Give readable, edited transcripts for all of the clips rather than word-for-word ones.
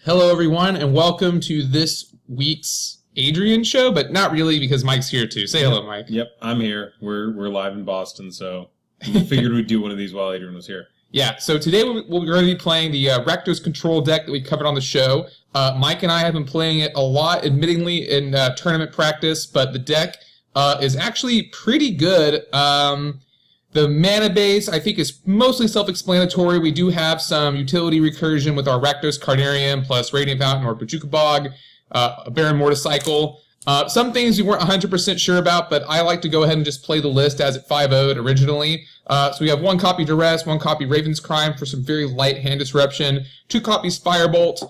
Hello, everyone, and welcome to this week's Adrian show, but not really because Mike's here too. Say hello, Mike. Yep, I'm here. We're live in Boston, so we figured we'd do one of these while Adrian was here. Yeah, so today we're going to be playing the Rakdos control deck that we covered on the show. Mike and I have been playing it a lot, admittingly, in tournament practice, but the deck is actually pretty good. The mana base, I think, is mostly self-explanatory. We do have some utility recursion with our Rakdos Carnarium plus Radiant Fountain or Bojuka Bog, a Baron Morticycle. Some things we weren't 100% sure about, but I like to go ahead and just play the list as it 5-0'd originally. So we have 1 copy Duress, 1 copy Raven's Crime for some very light hand disruption, 2 copies Firebolt,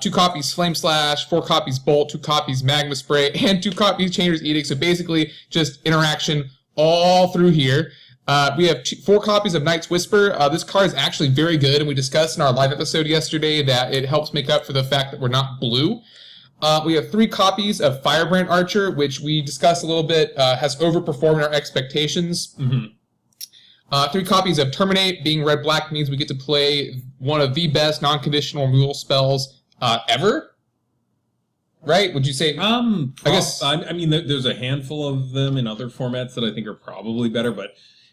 2 copies Flame Slash, 4 copies Bolt, 2 copies Magma Spray, and 2 copies Changer's Edict. So basically just interaction all through here. We have 4 copies of Knight's Whisper. This card is actually very good, and we discussed in our live episode yesterday that it helps make up for the fact that we're not blue. We have 3 copies of Firebrand Archer, which we discussed a little bit, has overperformed our expectations. 3 copies of Terminate. Being red-black means we get to play one of the best non-conditional removal spells ever. Right? Would you say? I guess. I mean, there's a handful of them in other formats that I think are probably better, but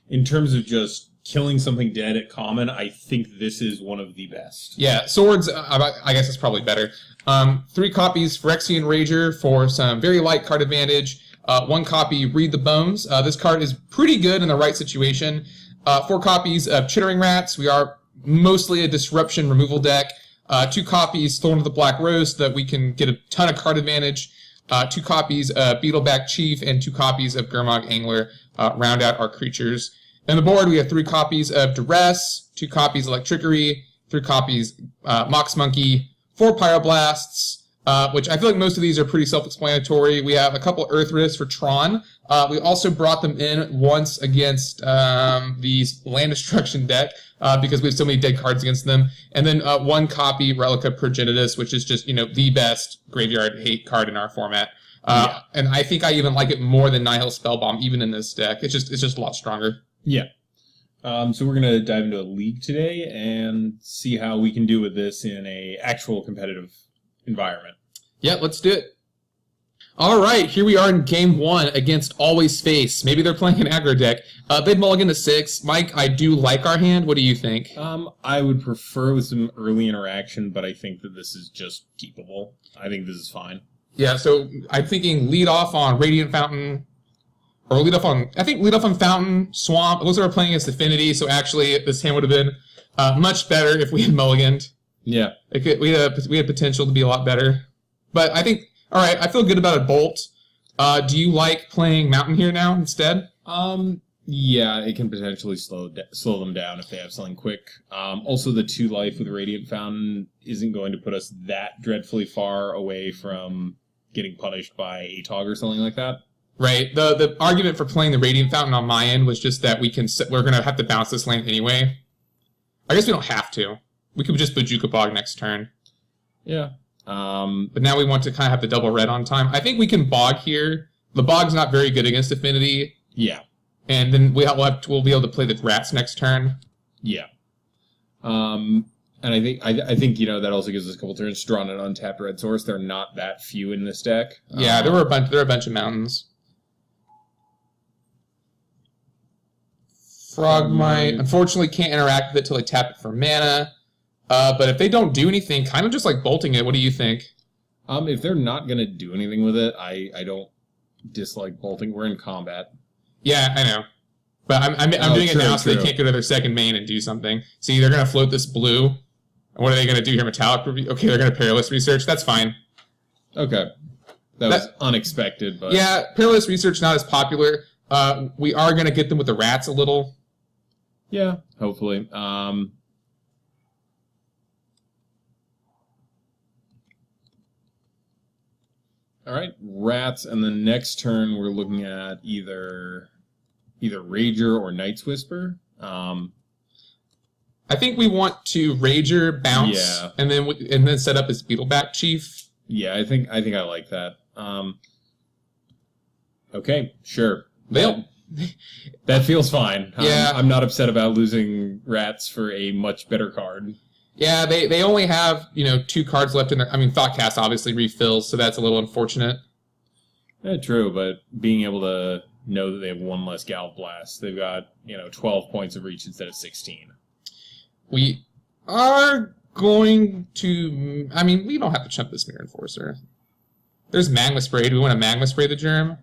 in terms of just killing something dead at common, I think this is one of the best. Yeah, Swords, I guess it's probably better. 3 copies Phyrexian Rager for some very light card advantage. 1 copy Read the Bones. This card is pretty good in the right situation. 4 copies of Chittering Rats. We are mostly a disruption removal deck. 2 copies Thorn of the Black Rose so that we can get a ton of card advantage. 2 copies of Beetleback Chief and 2 copies of Gurmag Angler round out our creatures. On the board, we have 3 copies of Duress, 2 copies Electrickery, 3 copies Mox Monkey, 4 Pyroblasts, which I feel like most of these are pretty self-explanatory. We have a couple Earth Rifts for Tron. We also brought them in once against the Land Destruction deck because we have so many dead cards against them. And then 1 copy Relica Progenitus, which is just, the best graveyard hate card in our format. And I think I even like it more than Nihil Spellbomb, even in this deck. It's just a lot stronger. Yeah. So we're going to dive into a league today and see how we can do with this in a actual competitive environment. Yeah, let's do it. All right, here we are in Game 1 against Always Face. Maybe they're playing an aggro deck. They've mulliganed to 6. Mike, I do like our hand. What do you think? I would prefer with some early interaction, but I think that this is just keepable. I think this is fine. Yeah, so I'm thinking lead off on Radiant Fountain, or lead off on Fountain, Swamp. Those are playing against Affinity, so actually this hand would have been much better if we had mulliganed. Yeah. We had potential to be a lot better. But I think, all right, I feel good about a Bolt. Do you like playing Mountain here now instead? Yeah, it can potentially slow them down if they have something quick. Also, the 2 life with Radiant Fountain isn't going to put us that dreadfully far away from getting punished by ATOG or something like that. Right. The argument for playing the Radiant Fountain on my end was just that we're going to have to bounce this lane anyway. I guess we don't have to. We could just Bojuka Bog next turn. Yeah. But now we want to kind of have the double red on time. I think we can Bog here. The Bog's not very good against Affinity. Yeah. And then we'll be able to play the Rats next turn. Yeah. And I think that also gives us a couple turns to draw an untapped red source. They're not that few in this deck. Yeah, there are a bunch of mountains. Frogmite, unfortunately, can't interact with it till I tap it for mana. But if they don't do anything, kind of just like bolting it, what do you think? If they're not going to do anything with it, I don't dislike bolting. We're in combat. Yeah, I know. But I'm doing it now so they can't go to their second main and do something. See, they're going to float this blue. And what are they going to do here? Metallic Review? Okay, they're going to Perilous Research. That's fine. Okay. That was unexpected, but... Yeah, Perilous Research not as popular. We are going to get them with the Rats a little. Yeah, hopefully. All right, Rats, and the next turn we're looking at either Rager or Knight's Whisper. I think we want to Rager, bounce, and then set up as Beetleback Chief. Yeah, I think I like that. Okay, sure. That feels fine. Yeah. I'm not upset about losing Rats for a much better card. Yeah, they only have, 2 cards left in their... I mean, Thoughtcast obviously refills, so that's a little unfortunate. Yeah, true, but being able to know that they have 1 less Galv Blast, they've got, 12 points of reach instead of 16. We are going to... I mean, we don't have to chump this Mirror Enforcer. There's Magma Spray. Do we want to Magma Spray the Germ?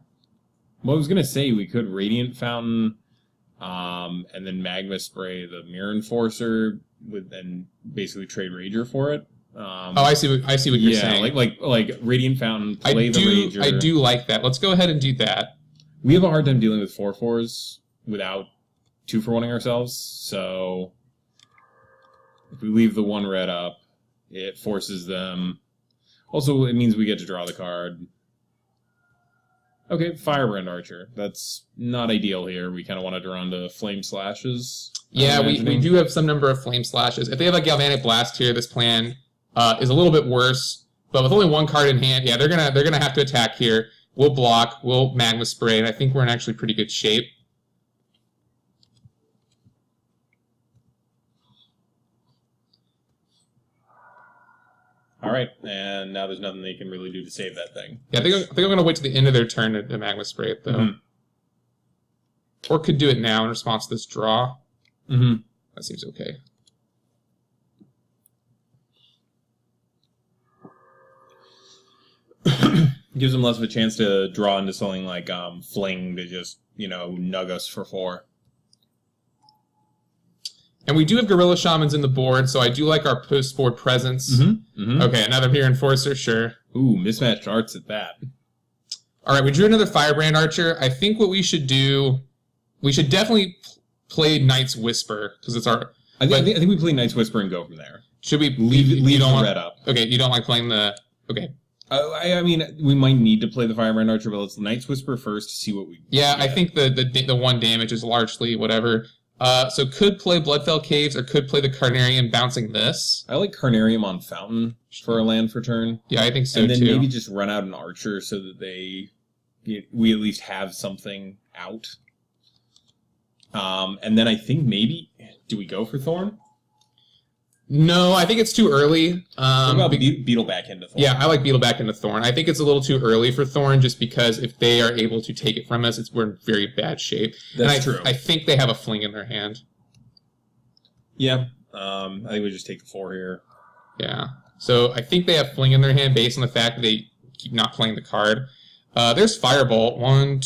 Well, I was going to say we could Radiant Fountain, and then Magma Spray the Mirror Enforcer, and basically trade Rager for it. I see what you're saying. like Radiant Fountain, play the Rager. I do like that. Let's go ahead and do that. We have a hard time dealing with 4/4s without 2-for-1ing ourselves, so if we leave the 1 red up, it forces them. Also, it means we get to draw the card. Okay, Firebrand Archer. That's not ideal here. We kind of want to draw into Flame Slashes. Yeah, we do have some number of Flame Slashes. If they have a Galvanic Blast here, this plan is a little bit worse. But with only 1 card in hand, yeah, they're gonna have to attack here. We'll block, we'll Magma Spray, and I think we're in actually pretty good shape. All right, and now there's nothing they can really do to save that thing. Yeah, I think I'm going to wait to the end of their turn to Magma Spray it, though. Mm-hmm. Or could do it now in response to this draw. Mm-hmm. That seems okay. Gives them less of a chance to draw into something like Fling to just, nug us for 4. And we do have Gorilla Shamans in the board, so I do like our post-board presence. Mm-hmm. Mm-hmm. Okay, another Mirror Enforcer, sure. Ooh, mismatched arts at that. All right, we drew another Firebrand Archer. I think what we should do, we should definitely play Knight's Whisper, because it's our... I think we play Knight's Whisper and go from there. Should we leave the red up? Okay, you don't like playing the... Okay. I mean, we might need to play the Firebrand Archer, but let's Knight's Whisper first to see what we Yeah, I think the 1 damage is largely whatever... so could play Bloodfell Caves or could play the Carnarium bouncing this. I like Carnarium on Fountain for a land for turn. Yeah, I think so, and then too. Maybe just run out an Archer so that we at least have something out. And then I think maybe... Do we go for Thorn? No, I think it's too early. What about Beetleback into Thorn? Yeah, I like Beetleback into Thorn. I think it's a little too early for Thorn just because if they are able to take it from us, we're in very bad shape. That's true. I think they have a Fling in their hand. Yeah, I think we just take the 4 here. Yeah, so I think they have Fling in their hand based on the fact that they keep not playing the card. There's Firebolt. 1,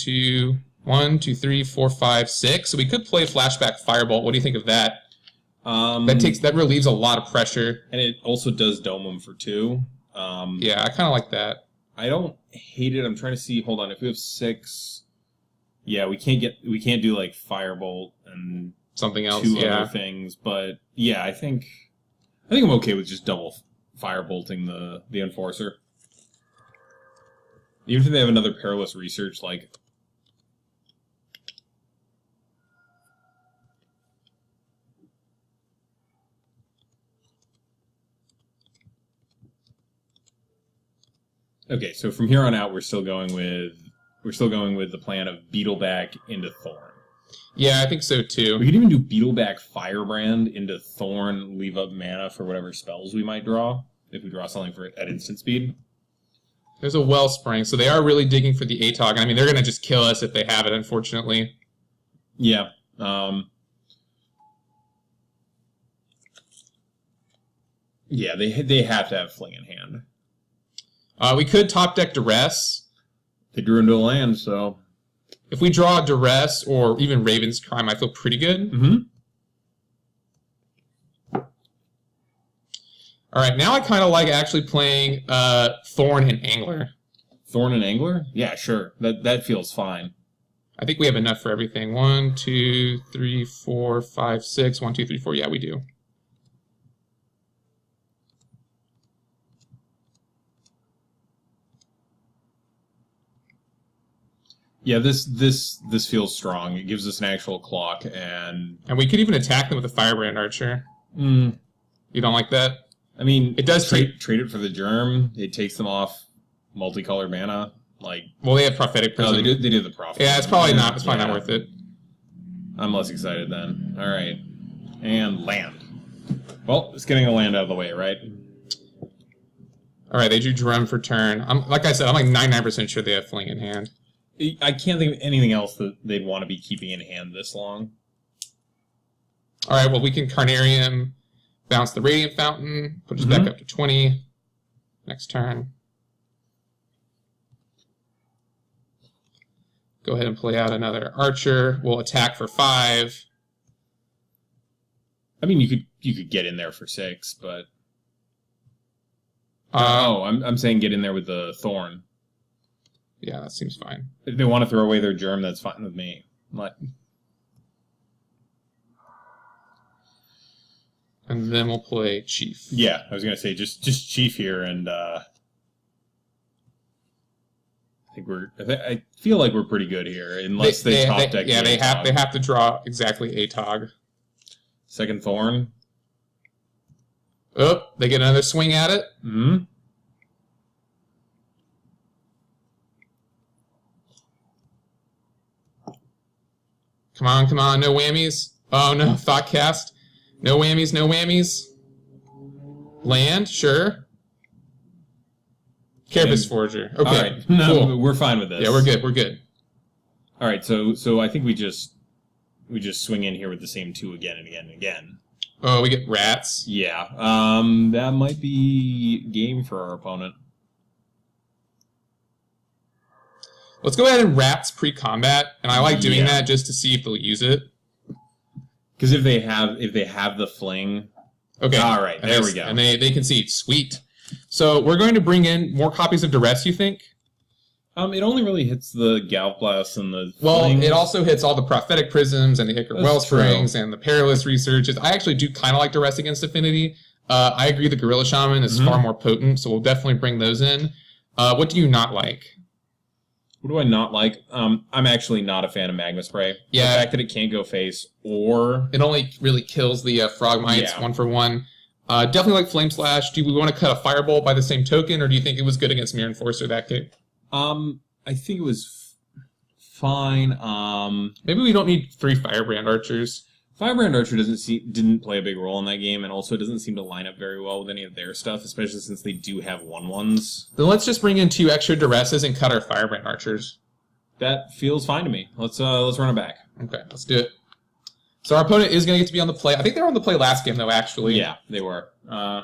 2, 3, 4, 5, 6. So we could play Flashback Firebolt. What do you think of that? That relieves a lot of pressure, and it also does dome them for 2. Yeah, I kind of like that. I don't hate it. I'm trying to see. Hold on, if we have 6, yeah, we can't do like Firebolt and something else, 2 other things. But yeah, I think I'm okay with just double Firebolting the Enforcer, even if they have another Perilous Research like. Okay, so from here on out, we're still going with the plan of Beetleback into Thorn. Yeah, I think so too. We could even do Beetleback Firebrand into Thorn, leave up mana for whatever spells we might draw if we draw something at instant speed. There's a Wellspring, so they are really digging for the ATOG. I mean, they're going to just kill us if they have it, unfortunately. Yeah. Yeah, they have to have Fling in hand. We could top deck Duress. They drew into a land, so... If we draw Duress or even Raven's Crime, I feel pretty good. Mm-hmm. All right, now I kind of like actually playing Thorn and Angler. Thorn and Angler? Yeah, sure. That feels fine. I think we have enough for everything. 1, 2, 3, 4, 5, 6. 1, 2, 3, 4. Yeah, we do. Yeah, this feels strong. It gives us an actual clock, and we could even attack them with a Firebrand Archer. Mm. You don't like that? I mean, it does trade it for the Germ. It takes them off multicolored mana. Well, they have Prophetic Prism. No, they do the Prophet. Yeah, it's probably not. It's probably not worth it. I'm less excited then. All right, and land. Well, it's getting a land out of the way, right? All right, they drew Drum for turn. Like I said, I'm like 99% sure they have Fling in hand. I can't think of anything else that they'd want to be keeping in hand this long. All right, well, we can Carnarium, bounce the Radiant Fountain, put us back up to 20 next turn. Go ahead and play out another Archer. We'll attack for 5. I mean, you could get in there for 6, but I'm saying get in there with the Thorn. Yeah, that seems fine. If they want to throw away their Germ, that's fine with me. And then we'll play Chief. Yeah, I was gonna say just Chief here, and I feel like we're pretty good here, unless they top deck. Yeah, they have to draw exactly Atog. Second Thorn. Oh, they get another swing at it. Mm-hmm. Come on, no whammies. Oh no, Thoughtcast. No whammies, no whammies. Land, sure. Carapace Forger. Okay, all right. No, cool. We're fine with this. Yeah, we're good. All right, so I think we just swing in here with the same 2 again and again and again. Oh, we get Rats. Yeah, that might be game for our opponent. Let's go ahead and Rats pre-combat, and I like doing that just to see if they'll use it. Because if they have the Fling, okay, all right, there we go, and they concede. Sweet. So we're going to bring in more copies of Duress. You think? It only really hits the Galvblast and the Fling. It also hits all the Prophetic Prisms and the Ichor Wellsprings and the Perilous Researches. I actually do kind of like Duress against Affinity. I agree the Gorilla Shaman is far more potent, so we'll definitely bring those in. What do you not like? What do I not like? I'm actually not a fan of Magma Spray. Yeah. The fact that it can't go face, or it only really kills the Frogmites 1 for 1. Definitely like Flame Slash. Do we want to cut a Firebolt by the same token, or do you think it was good against Mirror Enforcer that game? I think it was fine. Maybe we don't need 3 Firebrand Archers. Firebrand Archer didn't play a big role in that game, and also doesn't seem to line up very well with any of their stuff, especially since they do have 1/1s. Then let's just bring in 2 extra Duresses and cut our Firebrand Archers. That feels fine to me. Let's run it back. Okay, let's do it. So our opponent is going to get to be on the play. I think they were on the play last game, though, actually. Yeah, they were. I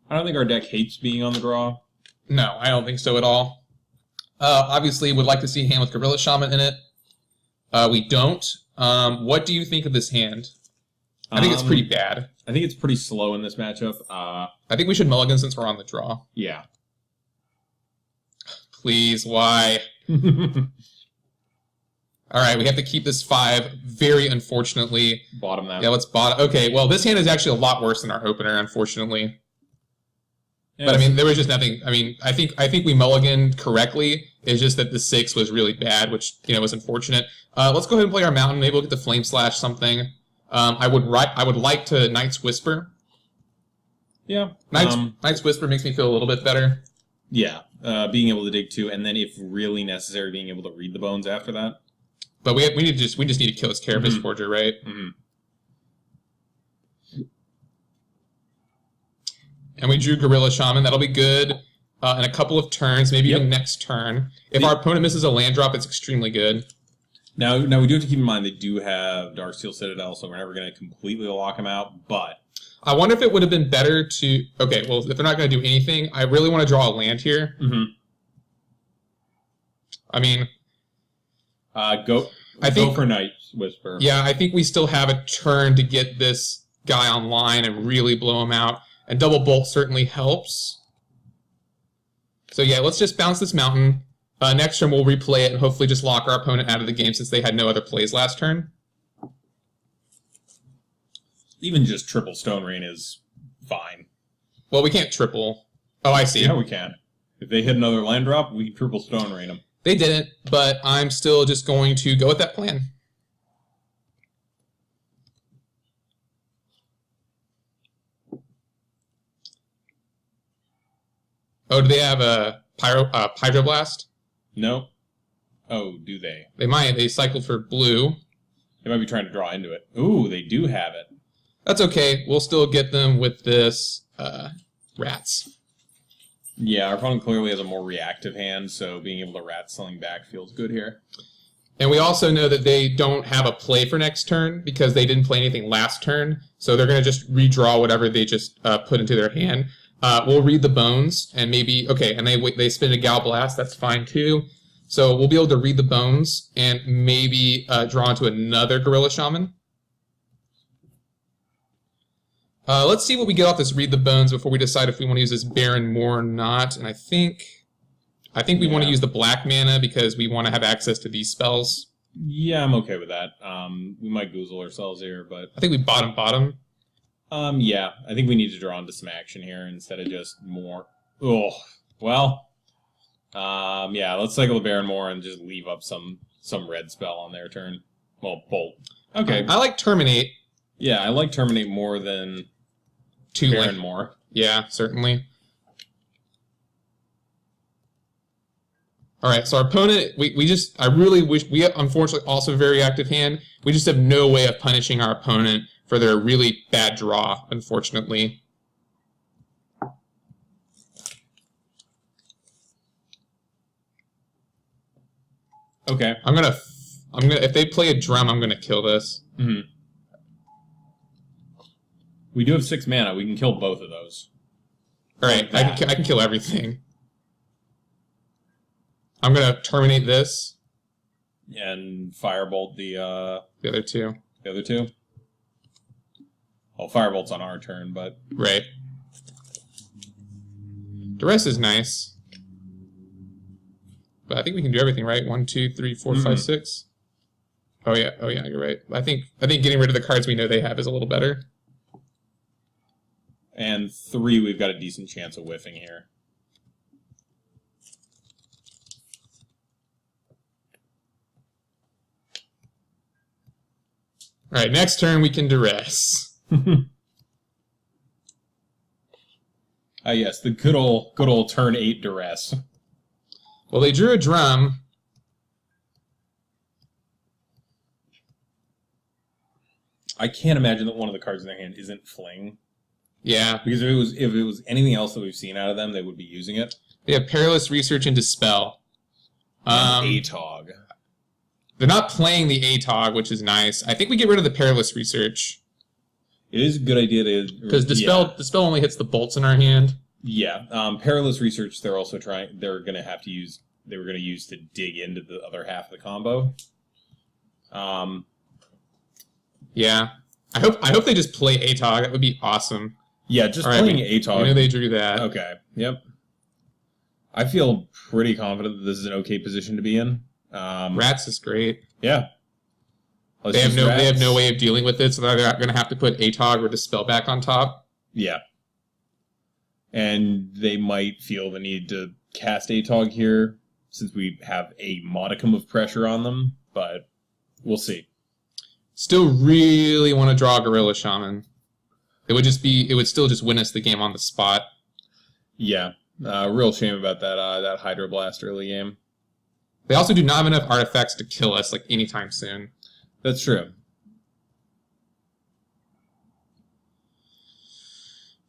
don't think our deck hates being on the draw. No, I don't think so at all. Obviously, would like to see a hand with Gorilla Shaman in it. We don't. What do you think of this hand? I think it's pretty bad. I think it's pretty slow in this matchup. I think we should mulligan since we're on the draw. Yeah. Please, why? All right, we have to keep this 5, very unfortunately. Bottom that. Yeah, let's bottom. Okay, well, this hand is actually a lot worse than our opener, unfortunately. Yeah, but, I mean, there was just nothing. I mean, I think we mulliganed correctly. It's just that the 6 was really bad, which, was unfortunate. Let's go ahead and play our Mountain. Maybe we'll get the Flame Slash something. I would like to Night's Whisper. Yeah. Night's Whisper makes me feel a little bit better. Yeah, being able to dig 2, and then if really necessary, being able to read the bones after that. But we just need to kill his Carapace Forger, right? Mm-hmm. And we drew Gorilla Shaman. That'll be good in a couple of turns, maybe even next turn. If our opponent misses a land drop, it's extremely good. Now we do have to keep in mind they do have Darksteel Citadel, so we're never going to completely lock them out, but... I wonder if it would have been better to... Okay, well, if they're not going to do anything, I really want to draw a land here. Mm-hmm. I mean... Go for Night's Whisper. Yeah, I think we still have a turn to get this guy online and really blow him out. And Double Bolt certainly helps. So yeah, let's just bounce this Mountain. Next turn we'll replay it and hopefully just lock our opponent out of the game since they had no other plays last turn. Even just triple Stone Rain is fine. Well, we can't triple. Oh, I see. Yeah, we can. If they hit another land drop, we triple Stone Rain them. They didn't, but I'm still just going to go with that plan. Oh, do they have a Hydroblast? No. Oh, do they? They might. They cycled for blue. They might be trying to draw into it. Ooh, they do have it. That's okay. We'll still get them with this rats. Yeah, our opponent clearly has a more reactive hand, so being able to rat something back feels good here. And we also know that they don't have a play for next turn because they didn't play anything last turn, so they're going to just redraw whatever they just put into their hand. We'll read the bones, and maybe, okay, and they spin a Gal Blast, that's fine too. So we'll be able to read the bones and maybe draw into another Gorilla Shaman. Let's see what we get off this Read the Bones before we decide if we want to use this Baron more or not. And I think we want to use the black mana because we want to have access to these spells. Yeah, I'm okay with that. We might goozle ourselves here, but... I think we bottom. Yeah, I think we need to draw into some action here instead of just more... Oh, well... yeah, let's cycle the Baron more and just leave up some red spell on their turn. Well, bolt. Okay. I like Terminate. Yeah, I like Terminate more than Baron more. Yeah, certainly. Alright, so our opponent, I really wish, we have unfortunately also a very active hand. We just have no way of punishing our opponent for their really bad draw, unfortunately. Okay. If they play a drum, I'm gonna kill this. Mm-hmm. We do have 6 mana. We can kill both of those. Alright, I can kill everything. I'm gonna terminate this. And firebolt the other two. The other two? Well, firebolt's on our turn, but... Right. Duress is nice. But I think we can do everything, right? 1, 2, 3, 4, 5, 6. Oh yeah, you're right. I think getting rid of the cards we know they have is a little better. And 3, we've got a decent chance of whiffing here. Alright, next turn we can duress. Yes, the good old turn 8 duress. Well, they drew a drum. I can't imagine that one of the cards in their hand isn't Fling. Yeah. Because if it was anything else that we've seen out of them, they would be using it. They have Perilous Research and Dispel. ATOG. They're not playing the ATOG, which is nice. I think we get rid of the Perilous Research. It is a good idea to... Because Dispel only hits the bolts in our hand. Yeah. Perilous Research, they're also trying... They were going to use to dig into the other half of the combo. Yeah. I hope they just play ATOG. That would be awesome. Yeah, just playing ATOG. I know they drew that. Okay. Yep. I feel pretty confident that this is an okay position to be in. Rats is great. Yeah. They have no way of dealing with it, so they're going to have to put ATOG or Dispel back on top. Yeah. And they might feel the need to cast ATOG here, since we have a modicum of pressure on them, but we'll see. Still really want to draw a Gorilla Shaman. It would still just win us the game on the spot. Yeah. Real shame about that Hydro Blast early game. They also do not have enough artifacts to kill us like anytime soon. That's true.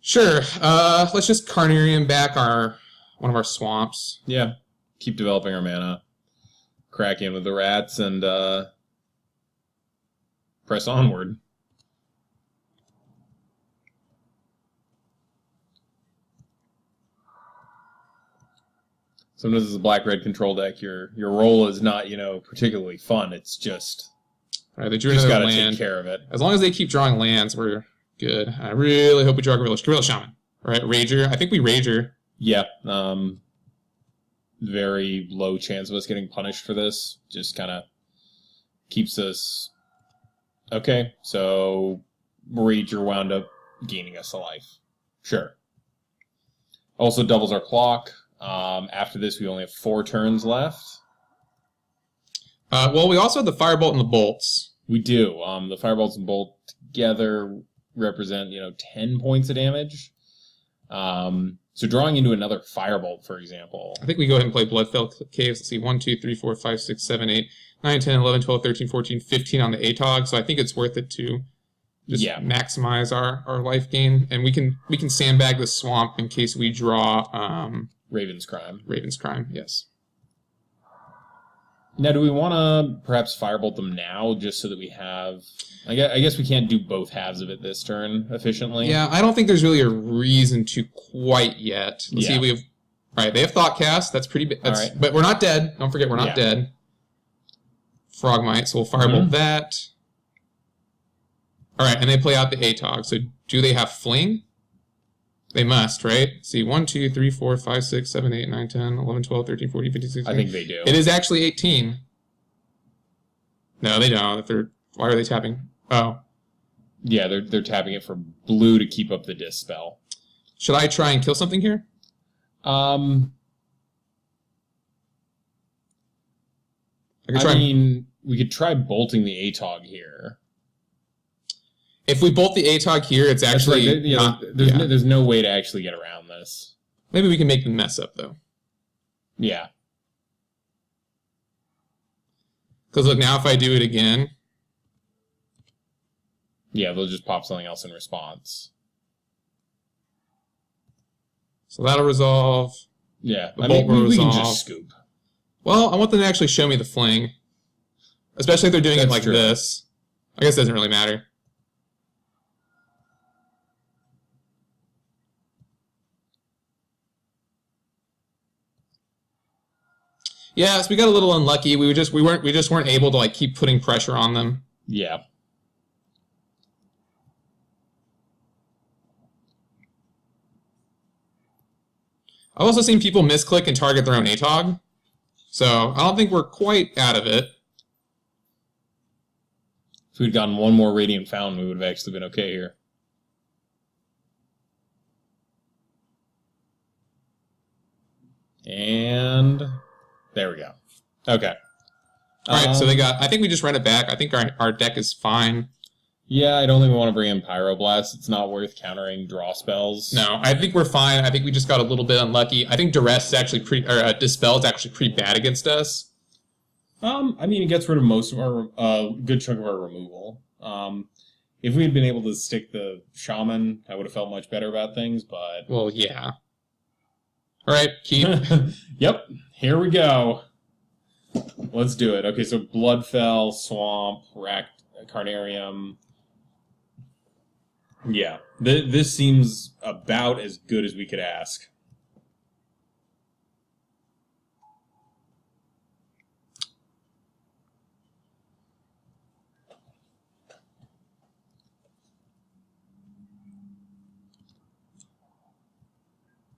Sure. Let's just Carnarium back one of our swamps. Yeah. Keep developing our mana. Crack in with the rats and press onward. Sometimes as a black-red control deck, your role is not, particularly fun. It's just... All right, they drew another land. Take care of it. As long as they keep drawing lands, we're good. I really hope we draw Gorilla Shaman. All right, Rager. I think we Rager. Yeah. Very low chance of us getting punished for this. Just kind of keeps us... Okay, so Rager wound up gaining us a life. Sure. Also doubles our clock. After this, we only have 4 turns left. Well, we also have the Firebolt and the Bolts. We do. The Firebolts and Bolt together represent, 10 points of damage. So drawing into another Firebolt, for example. I think we go ahead and play Bloodfell Caves. Let's see, 1, 2, 3, 4, 5, 6, 7, 8, 9, 10, 11, 12, 13, 14, 15 on the ATOG. So I think it's worth it to just maximize our life gain, and we can sandbag the swamp in case we draw Raven's Crime. Raven's Crime, yes. Now, do we want to perhaps firebolt them now, just so that we have... I guess we can't do both halves of it this turn efficiently. Yeah, I don't think there's really a reason to quite yet. Let's see, we have... All right, they have Thoughtcast. That's pretty big. Right. But we're not dead. Don't forget, we're not dead. Frogmite, so we'll firebolt that. All right, and they play out the Atog. So do they have Fling? They must, right? See, 1, 2, 3, 4, 5, 6, 7, 8, 9, 10, 11, 12, 13, 14, 15, 16. I think they do. It is actually 18. No, they don't. Why are they tapping? Oh. Yeah, they're tapping it for blue to keep up the Dispel. Should I try and kill something here? I mean, we could try bolting the Atog here. If we bolt the Atog here, it's actually there's no way to actually get around this. Maybe we can make them mess up, though. Yeah. Because look, now if I do it again... Yeah, they'll just pop something else in response. So that'll resolve. Yeah, I mean, we can just scoop. Well, I want them to actually show me the Fling. Especially if they're doing it like this. I guess it doesn't really matter. Yeah, so we got a little unlucky. We just weren't able to like keep putting pressure on them. Yeah. I've also seen people misclick and target their own Atog. So I don't think we're quite out of it. If we'd gotten one more Radiant Fountain, we would have actually been okay here. And there we go. Okay. Alright, so they got... I think we just run it back. I think our deck is fine. Yeah, I don't think we want to bring in Pyroblast. It's not worth countering draw spells. No, I think we're fine. I think we just got a little bit unlucky. I think Duress is actually pretty... Or Dispel is actually pretty bad against us. I mean, it gets rid of most of our... good chunk of our removal. If we had been able to stick the Shaman, I would have felt much better about things, but... Well, yeah. Alright, keep. Yep, here we go. Let's do it. Okay, so Bloodfell, Swamp, Carnarium. Yeah, this seems about as good as we could ask.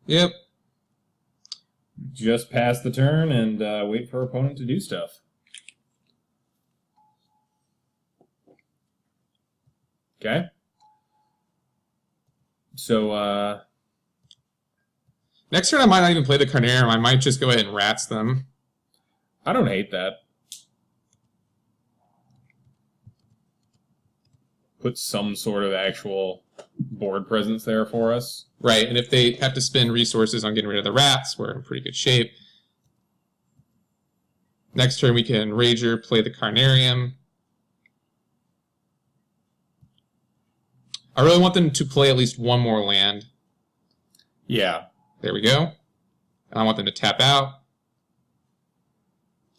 Yep. Just pass the turn and wait for our opponent to do stuff. Okay. So, next turn I might not even play the Carnarium. I might just go ahead and Rats them. I don't hate that. Put some sort of actual board presence there for us. Right, and if they have to spend resources on getting rid of the Rats, we're in pretty good shape. Next turn we can Rager, play the Carnarium. I really want them to play at least one more land. Yeah. There we go. And I want them to tap out.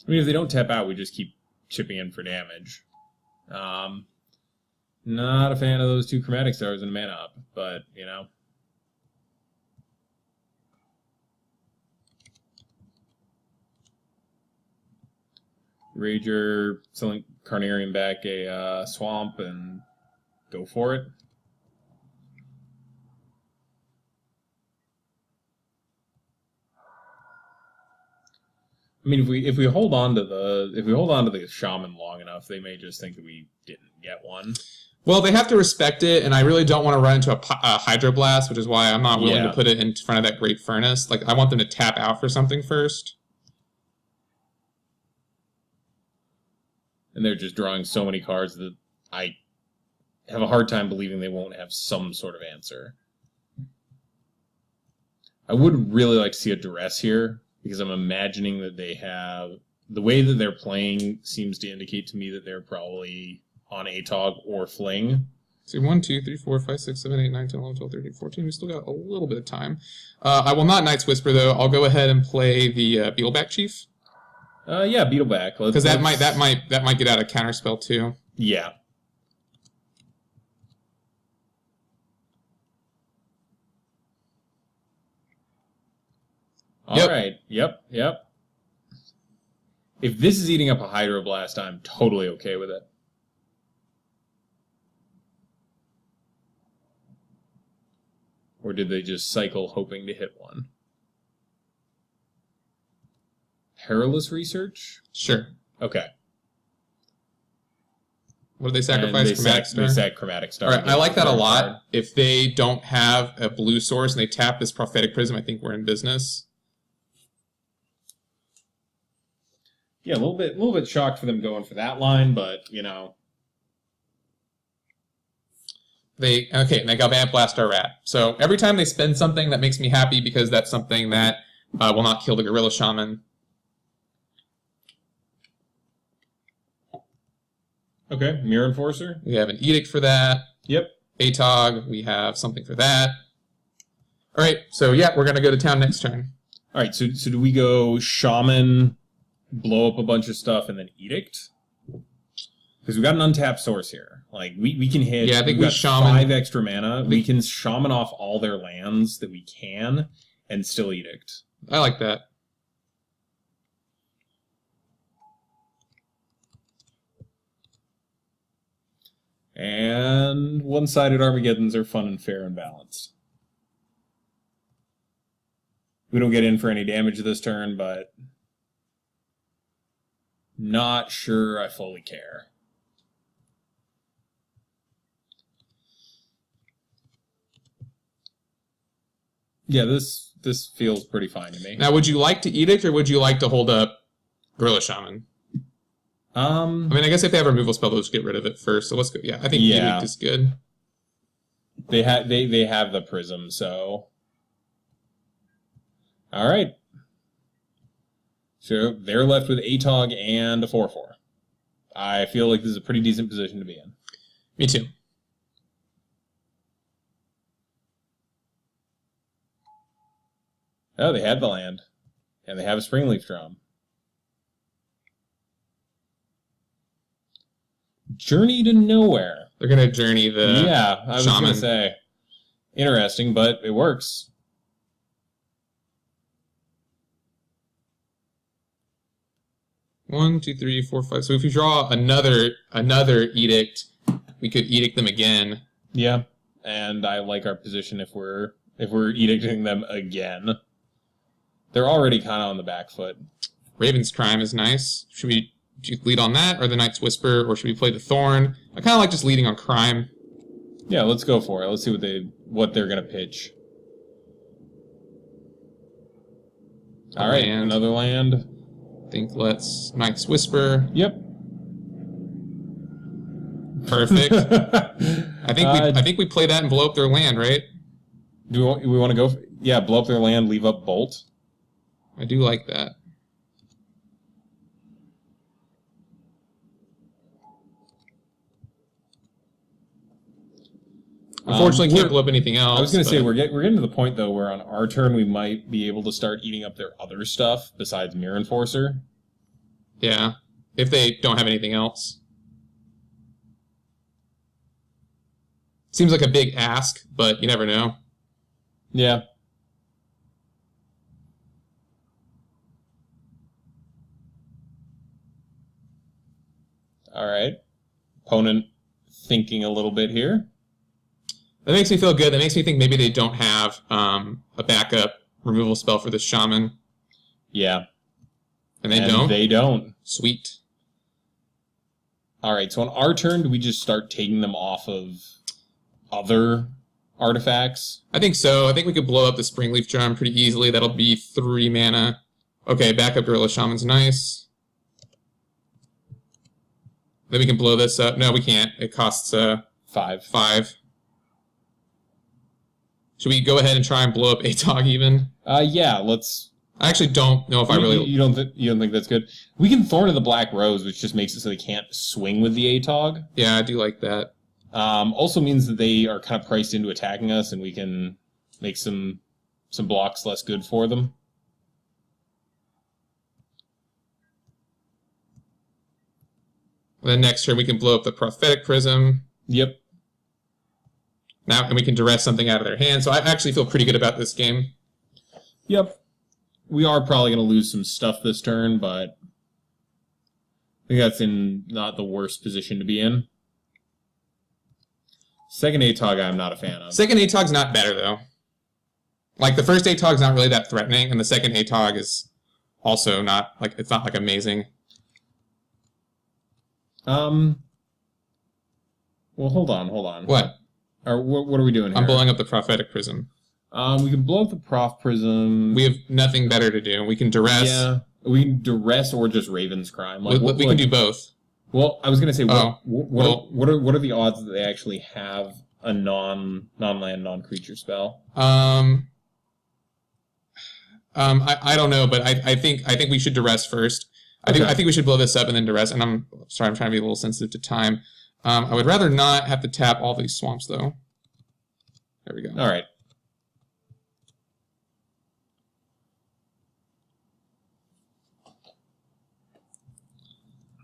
I mean, if they don't tap out, we just keep chipping in for damage. Not a fan of those two Chromatic Stars and Mana Up, but, you know. Rager, selling Carnarium back a Swamp, and go for it. I mean, if we hold on to the Shaman long enough, they may just think that we didn't get one. Well, they have to respect it, and I really don't want to run into a Hydroblast, which is why I'm not willing to put it in front of that Great Furnace. Like, I want them to tap out for something first. And they're just drawing so many cards that I have a hard time believing they won't have some sort of answer. I would really like to see a Duress here, because I'm imagining that they have... The way that they're playing seems to indicate to me that they're probably on Atog or Fling. So 1, 2, 3, 4, 5, 6, 7, 8, 9, 10, 11, 12, 13, 14. We still got a little bit of time. I will not Knight's Whisper, though. I'll go ahead and play the Beetleback Chief. Yeah, Beetleback. Because that might get out of counterspell too. Yeah. All right. Yep. If this is eating up a Hydroblast, I'm totally okay with it. Or did they just cycle hoping to hit one? Perilous Research? Sure. Okay. What do they sacrifice? Chromatic Star? They sack Chromatic Star. All right, I like that a lot. If they don't have a blue source and they tap this Prophetic Prism, I think we're in business. Yeah, a little bit shocked for them going for that line, but, you know. They Galvanic Blast our Rat. So every time they spend something, that makes me happy because that's something that will not kill the Gorilla Shaman. Okay, Mirror Enforcer. We have an Edict for that. Yep. Atog, we have something for that. All right, so yeah, we're going to go to town next turn. All right, so do we go Shaman, blow up a bunch of stuff, and then Edict? Because we've got an untapped source here. Like, we can hit... Yeah, I think we've got Shaman... 5 extra mana. We can Shaman off all their lands that we can, and still Edict. I like that. And one-sided Armageddons are fun and fair and balanced. We don't get in for any damage this turn, but... not sure I fully care. Yeah, this feels pretty fine to me. Now, would you like to Edict, or would you like to hold up Gorilla Shaman? I mean, I guess if they have a removal spell, they'll just get rid of it first. So let's go. Yeah, I think Edict is good. They have the Prism, so... All right. So they're left with Atog and a 4/4. I feel like this is a pretty decent position to be in. Me too. Oh, they had the land. And they have a Springleaf Drum. Journey to Nowhere. They're going to journey the Yeah, I was going Shaman. to say. Interesting, but it works. One, two, three, four, five. So if we draw another Edict, we could Edict them again. Yeah, and I like our position if we're edicting them again. They're already kind of on the back foot. Raven's Crime is nice. Should we lead on that, or the Knight's Whisper, or should we play the Thorn? I kind of like just leading on Crime. Yeah, let's go for it. Let's see what they're gonna pitch. All right, another land. I think let's Knight's Whisper. Yep. Perfect. I think we play that and blow up their land, right? Do we want to go? Yeah, blow up their land, leave up Bolt. I do like that. Unfortunately, can't blow up anything else. I was going to say, we're getting to the point, though, where on our turn we might be able to start eating up their other stuff besides Mirror Enforcer. Yeah, if they don't have anything else. Seems like a big ask, but you never know. Yeah. All right. Opponent thinking a little bit here. That makes me feel good. That makes me think maybe they don't have a backup removal spell for this Shaman. Yeah. And they don't? They don't. Sweet. Alright, so on our turn, do we just start taking them off of other artifacts? I think so. I think we could blow up the Springleaf Drum pretty easily. That'll be 3 mana. Okay, backup Gorilla Shaman's nice. Then we can blow this up. No, we can't. It costs 5. Should we go ahead and try and blow up Atog even? Yeah, let's... I actually don't know if I really... You don't think that's good? We can Thorn of the Black Rose, which just makes it so they can't swing with the Atog. Yeah, I do like that. Also means that they are kind of priced into attacking us, and we can make some blocks less good for them. Then next turn we can blow up the Prophetic Prism. Yep. Now, and we can duress something out of their hand. So I actually feel pretty good about this game. Yep. We are probably going to lose some stuff this turn, but I think that's in not the worst position to be in. Second ATOG I'm not a fan of. Second ATOG's not better, though. Like, the first ATOG's not really that threatening, and the second ATOG is also not, like, it's not, like, amazing. Well, hold on. What? Or what are we doing here? I'm blowing up the Prophetic Prism. We can blow up the Prof Prism. We have nothing better to do. We can duress. Yeah, we can duress or just Raven's Crime. Like, we can do both. Well, I was going to say, what are the odds that they actually have a non-land, non-creature spell? I don't know, but I think we should duress first. Okay. I think we should blow this up and then duress. And I'm sorry, I'm trying to be a little sensitive to time. I would rather not have to tap all these swamps, though. There we go. All right.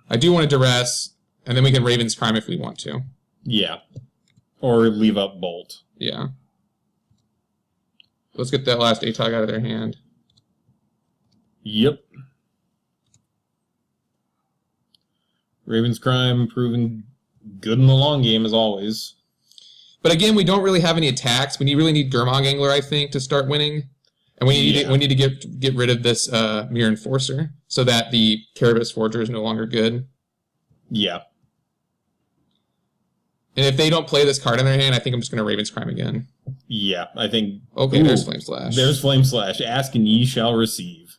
I do want to duress, and then we can Raven's Crime if we want to. Yeah. Or leave up Bolt. Yeah. Let's get that last ATOG out of their hand. Yep. Raven's Crime proving good in the long game, as always. But again, we don't really have any attacks. We really need Gurmag Angler, I think, to start winning. And we need to get rid of this Mere Enforcer so that the Carapace Forger is no longer good. Yeah. And if they don't play this card in their hand, I think I'm just going to Raven's Crime again. Yeah, I think... Okay, there's Flame Slash. There's Flame Slash. Ask and ye shall receive.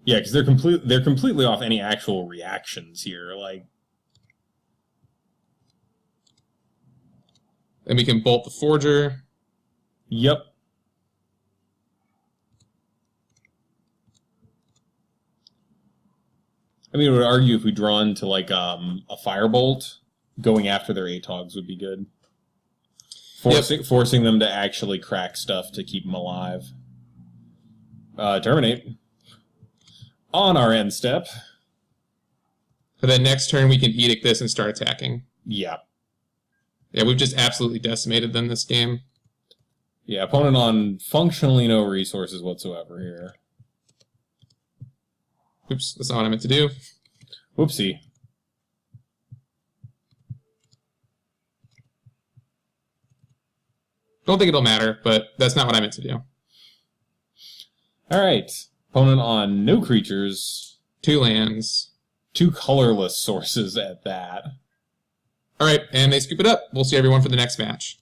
Yeah, because they're completely off any actual reactions here. Like, and we can bolt the Forger. Yep. I mean, I would argue if we draw into like a Firebolt, going after their ATOGs would be good. Forcing them to actually crack stuff to keep them alive. Terminate. On our end step. For the next turn, we can Edict this and start attacking. Yeah. Yeah, we've just absolutely decimated them this game. Yeah, opponent on functionally no resources whatsoever here. Oops, that's not what I meant to do. Whoopsie. Don't think it'll matter, but that's not what I meant to do. Alright. Opponent on no creatures. 2 lands. 2 colorless sources at that. Alright, and they scoop it up. We'll see everyone for the next match.